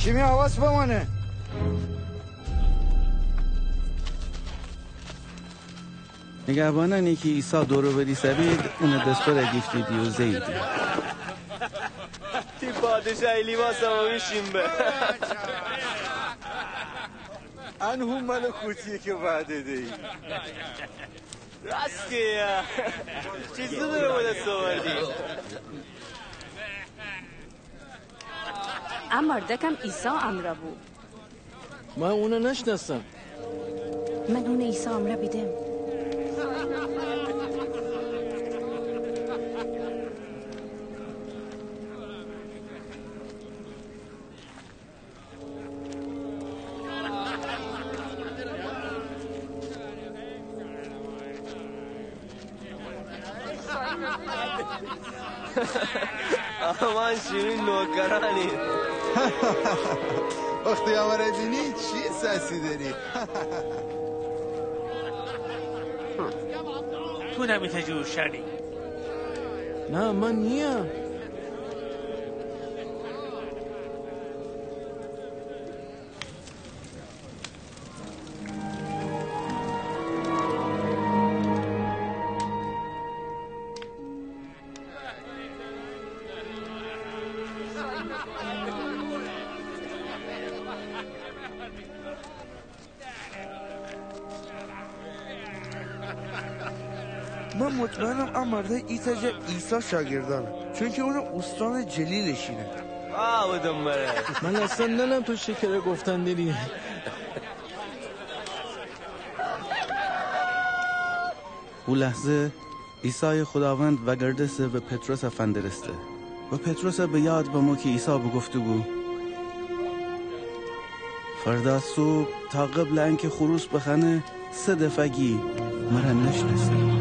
شیمی حواس بمانه. نگهبانانی که عیسی دورو بری سبید اون دستور گیفتی دیو زیدی تی پادشاهی لیباس هم میشیم به انهم ملکوتیه که وعده دی راست که چیزی داره بوده سواردی اما مردکم عیسی امره بود. من اونو نشناسم. من اون عیسی امره بیدم. آمان شیرین نوکرانی وقتی آماره بینی چی ساسی داری؟ تو نمیته جور شدی. نه من نیم. من مطمئنم امرده ایتجه عیسی شاگردانه چون که اون استان جلیلشینه. بودم بره من اصلا ننم تو شکره گفتن دیدی. او لحظه عیسی خداوند و گردسه و پتروس افندرسته و پتروس به یاد به ما که عیسی بگفته بود فردا صبح تا قبل اینکه خروس بخنه 3 دفعگی مرا نشناسه.